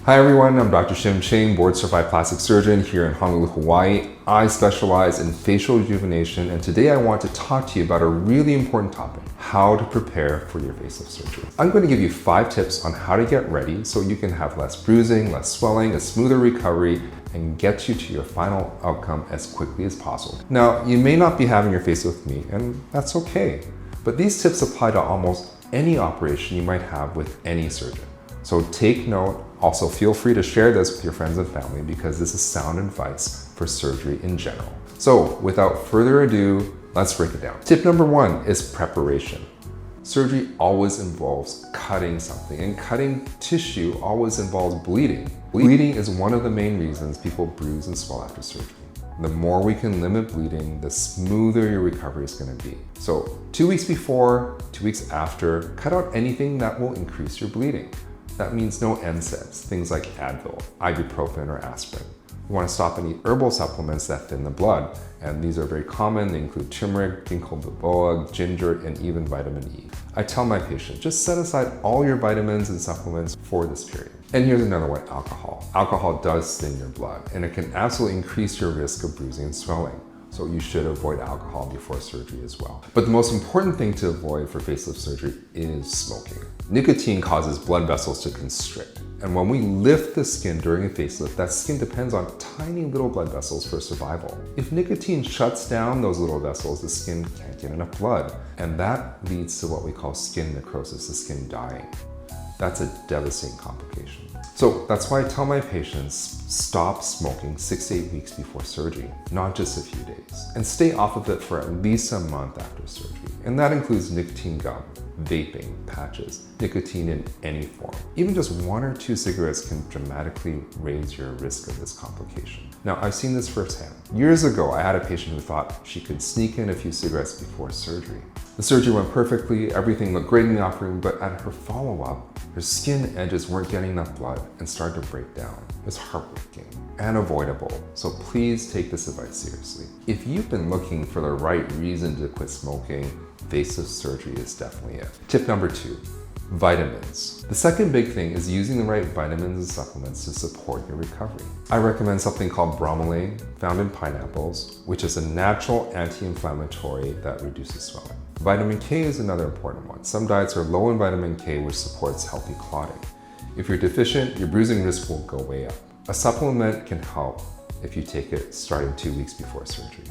Hi everyone, I'm Dr. Shim Ching, board certified plastic surgeon here in Honolulu, Hawaii. I specialize in facial rejuvenation, and today I want to talk to you about a really important topic: how to prepare for your facelift surgery. I'm going to give you 5 tips on how to get ready so you can have less bruising, less swelling, a smoother recovery, and get you to your final outcome as quickly as possible. Now, you may not be having your facelift with me, and that's okay, but these tips apply to almost any operation you might have with any surgeon. So take note. Also, feel free to share this with your friends and family because this is sound advice for surgery in general. So without further ado, let's break it down. Tip number 1 is preparation. Surgery always involves cutting something, and cutting tissue always involves bleeding. Bleeding is one of the main reasons people bruise and swell after surgery. The more we can limit bleeding, the smoother your recovery is going to be. So 2 weeks before, 2 weeks after, cut out anything that will increase your bleeding. That means no NSAIDs, things like Advil, ibuprofen, or aspirin. You want to stop any herbal supplements that thin the blood, and these are very common. They include turmeric, ginkgo biloba, ginger, and even vitamin E. I tell my patients, just set aside all your vitamins and supplements for this period. And here's another one, alcohol. Alcohol does thin your blood, and it can absolutely increase your risk of bruising and swelling. So you should avoid alcohol before surgery as well. But the most important thing to avoid for facelift surgery is smoking. Nicotine causes blood vessels to constrict. And when we lift the skin during a facelift, that skin depends on tiny little blood vessels for survival. If nicotine shuts down those little vessels, the skin can't get enough blood. And that leads to what we call skin necrosis, the skin dying. That's a devastating complication. So that's why I tell my patients, stop smoking 6 to 8 weeks before surgery, not just a few days. And stay off of it for at least a month after surgery. And that includes nicotine gum, vaping, patches, nicotine in any form. Even just 1 or 2 cigarettes can dramatically raise your risk of this complication. Now, I've seen this firsthand. Years ago, I had a patient who thought she could sneak in a few cigarettes before surgery. The surgery went perfectly, everything looked great in the operating room, but at her follow-up, her skin edges weren't getting enough blood and started to break down. It was heartbreaking and avoidable, so please take this advice seriously. If you've been looking for the right reason to quit smoking, facelift surgery is definitely it. Tip number 2, vitamins. The second big thing is using the right vitamins and supplements to support your recovery. I recommend something called Bromelain, found in pineapples, which is a natural anti-inflammatory that reduces swelling. Vitamin K is another important one. Some diets are low in vitamin K, which supports healthy clotting. If you're deficient, your bruising risk will go way up. A supplement can help if you take it starting 2 weeks before surgery.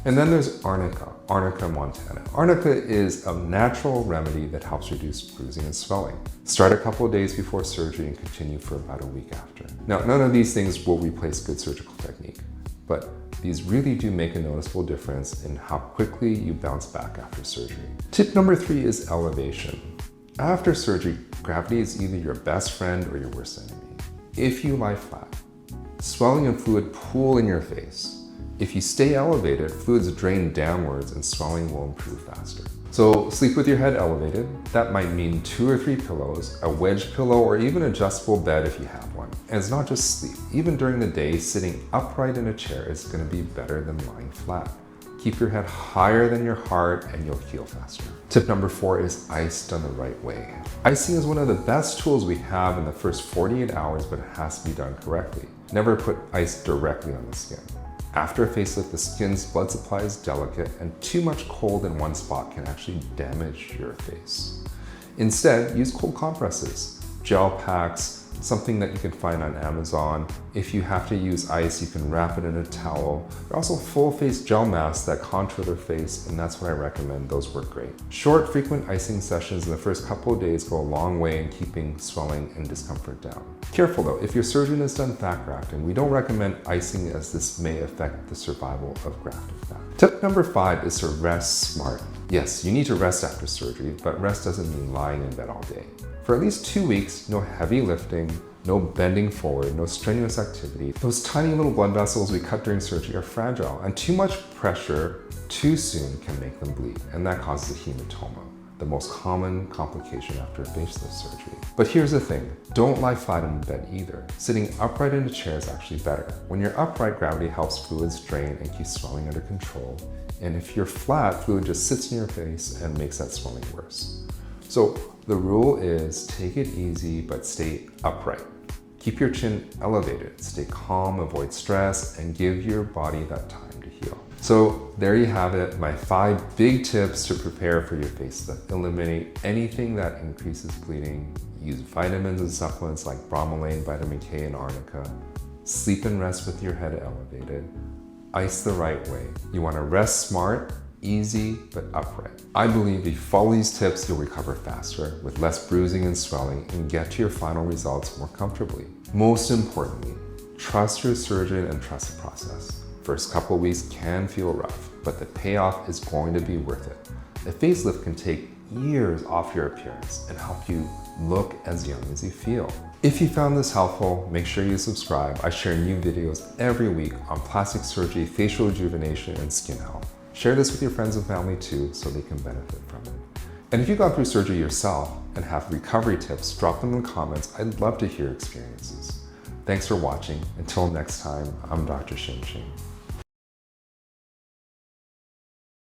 And then there's Arnica, Arnica montana. Arnica is a natural remedy that helps reduce bruising and swelling. Start a couple of days before surgery and continue for about a week after. Now, none of these things will replace good surgical technique, but these really do make a noticeable difference in how quickly you bounce back after surgery. Tip number 3 is elevation. After surgery, gravity is either your best friend or your worst enemy. If you lie flat, swelling and fluid pool in your face. If you stay elevated, fluids drain downwards and swelling will improve faster. So sleep with your head elevated. That might mean 2 or 3 pillows, a wedge pillow, or even adjustable bed if you have one. And it's not just sleep. Even during the day, sitting upright in a chair is going to be better than lying flat. Keep your head higher than your heart and you'll heal faster. Tip number 4 is ice done the right way. Icing is one of the best tools we have in the first 48 hours, but it has to be done correctly. Never put ice directly on the skin. After a facelift, the skin's blood supply is delicate, and too much cold in one spot can actually damage your face. Instead, use cold compresses, gel packs, something that you can find on Amazon. If you have to use ice, you can wrap it in a towel. There are also full face gel masks that contour the face, and that's what I recommend. Those work great. Short, frequent icing sessions in the first couple of days go a long way in keeping swelling and discomfort down. Careful though, if your surgeon has done fat grafting, we don't recommend icing as this may affect the survival of grafted fat. Tip number 5 is to rest smart. Yes, you need to rest after surgery, but rest doesn't mean lying in bed all day. For at least 2 weeks, no heavy lifting, no bending forward, no strenuous activity. Those tiny little blood vessels we cut during surgery are fragile, and too much pressure too soon can make them bleed, and that causes a hematoma, the most common complication after a facelift surgery. But here's the thing, don't lie flat in bed either. Sitting upright in a chair is actually better. When you're upright, gravity helps fluids drain and keeps swelling under control. And if you're flat, fluid just sits in your face and makes that swelling worse. So the rule is take it easy, but stay upright. Keep your chin elevated, stay calm, avoid stress, and give your body that time to heal. So there you have it, my 5 big tips to prepare for your facelift. Eliminate anything that increases bleeding. Use vitamins and supplements like Bromelain, vitamin K, and Arnica. Sleep and rest with your head elevated. Ice the right way. You want to rest smart, easy, but upright. I believe if you follow these tips, you'll recover faster with less bruising and swelling and get to your final results more comfortably. Most importantly, trust your surgeon and trust the process. First couple of weeks can feel rough, but the payoff is going to be worth it. A facelift can take years off your appearance and help you look as young as you feel. If you found this helpful, make sure you subscribe. I share new videos every week on plastic surgery, facial rejuvenation, and skin health. Share this with your friends and family too, so they can benefit from it. And if you've gone through surgery yourself and have recovery tips, drop them in the comments. I'd love to hear experiences. Thanks for watching. Until next time, I'm Dr. Shim Ching.